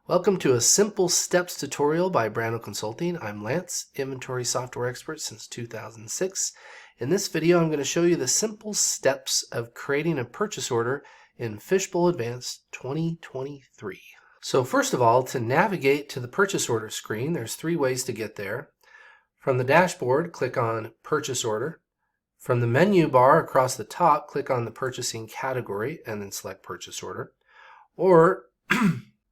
Welcome to a simple steps tutorial by Brandow Consulting. I'm Lance, inventory software expert since 2006. In this video, I'm going to show you the simple steps of creating a purchase order in Fishbowl Advanced 2023. So first of all, to navigate to the purchase order screen, there's three ways to get there. From the dashboard, click on Purchase Order. From the menu bar across the top, click on the purchasing category and then select Purchase Order. Or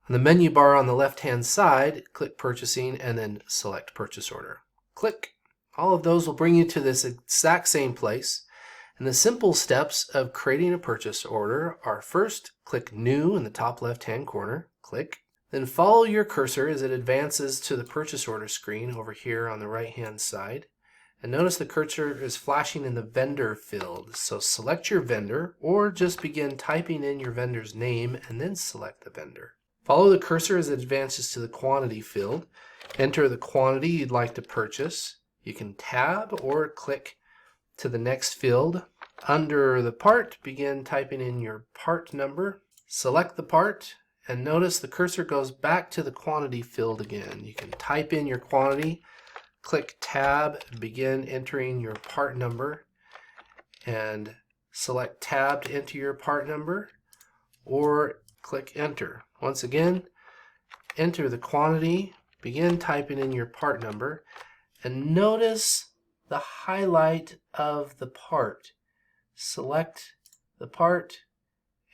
on the menu bar on the left-hand side, click Purchasing and then select Purchase Order. Click. All of those will bring you to this exact same place. And the simple steps of creating a purchase order are: first, click New in the top left-hand corner. Click. Then follow your cursor as it advances to the purchase order screen over here on the right-hand side. And notice the cursor is flashing in the vendor field. So select your vendor or just begin typing in your vendor's name and then select the vendor. Follow the cursor as it advances to the quantity field. Enter the quantity you'd like to purchase. You can tab or click to the next field. Under the part, begin typing in your part number. Select the part and notice the cursor goes back to the quantity field again. You can type in your quantity, click tab, and begin entering your part number, and select tab to enter your part number, or click enter. Once again, enter the quantity, begin typing in your part number, and notice the highlight of the part. Select the part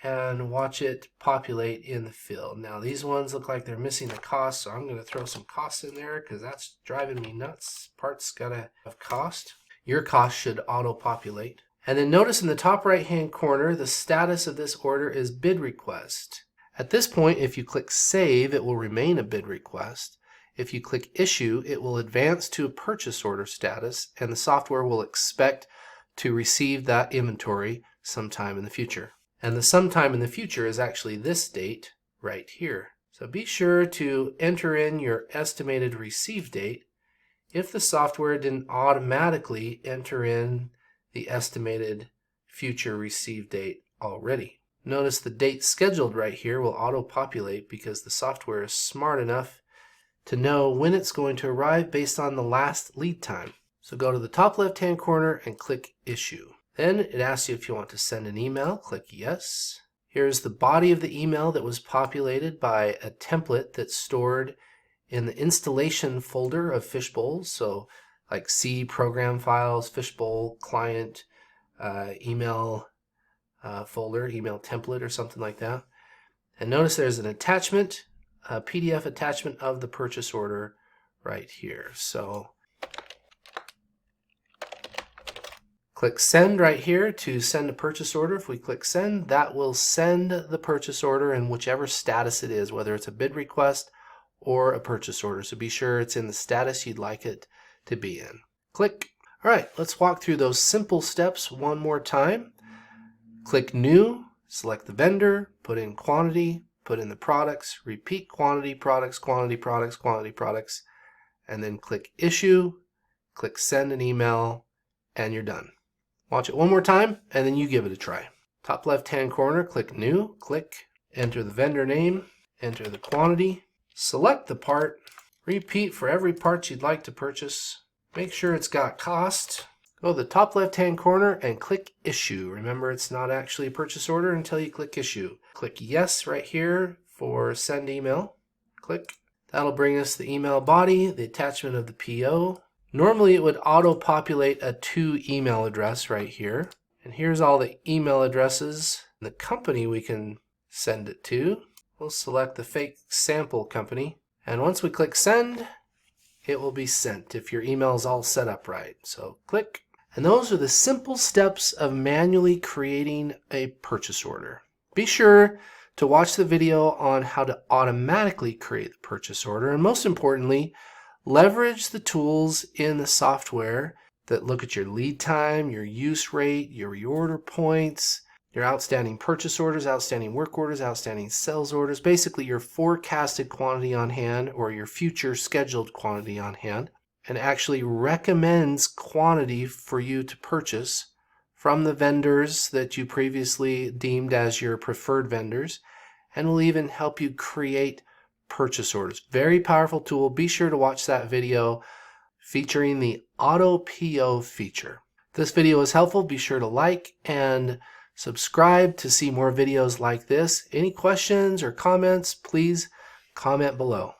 and watch it populate in the field. Now these ones look like they're missing the cost, so I'm going to throw some costs in there because that's driving me nuts. Parts gotta have cost. Your cost should auto-populate. And then notice in the top right-hand corner, the status of this order is bid request. At this point, if you click Save, it will remain a bid request. If you click Issue, it will advance to a purchase order status, and the software will expect to receive that inventory sometime in the future. And the sometime in the future is actually this date right here. So be sure to enter in your estimated receive date if the software didn't automatically enter in the estimated future receive date already. Notice the date scheduled right here will auto-populate because the software is smart enough to know when it's going to arrive based on the last lead time. So go to the top left-hand corner and click Issue. Then it asks you if you want to send an email. Click Yes. Here's the body of the email that was populated by a template that's stored in the installation folder of Fishbowl. So like C program files, Fishbowl client, email folder, email template or something like that. And notice there's an attachment, a PDF attachment of the purchase order right here. So click Send right here to send a purchase order. If we click Send, that will send the purchase order in whichever status it is, whether it's a bid request or a purchase order. So be sure it's in the status you'd like it to be in. Click. All right, let's walk through those simple steps one more time. Click New, select the vendor, put in quantity, put in the products, repeat quantity, products, quantity, products, quantity, products, and then click Issue, click Send an email, and you're done. Watch it one more time, and then you give it a try. Top left-hand corner, click New, click, enter the vendor name, enter the quantity, select the part, repeat for every part you'd like to purchase, make sure it's got cost, go to the top left-hand corner and click Issue. Remember, it's not actually a purchase order until you click Issue. Click Yes right here for Send Email. Click. That'll bring us the email body, the attachment of the PO. Normally it would auto-populate a to email address right here. And here's all the email addresses, the company we can send it to. We'll select the fake sample company. And once we click Send, it will be sent if your email is all set up right. So click. And those are the simple steps of manually creating a purchase order. Be sure to watch the video on how to automatically create the purchase order. And most importantly, leverage the tools in the software that look at your lead time, your use rate, your reorder points, your outstanding purchase orders, outstanding work orders, outstanding sales orders, basically your forecasted quantity on hand or your future scheduled quantity on hand, and actually recommends quantity for you to purchase from the vendors that you previously deemed as your preferred vendors, and will even help you create purchase orders. Very powerful tool. Be sure to watch that video featuring the Auto PO feature. If this video was helpful, be sure to like and subscribe to see more videos like this. Any questions or comments, please comment below.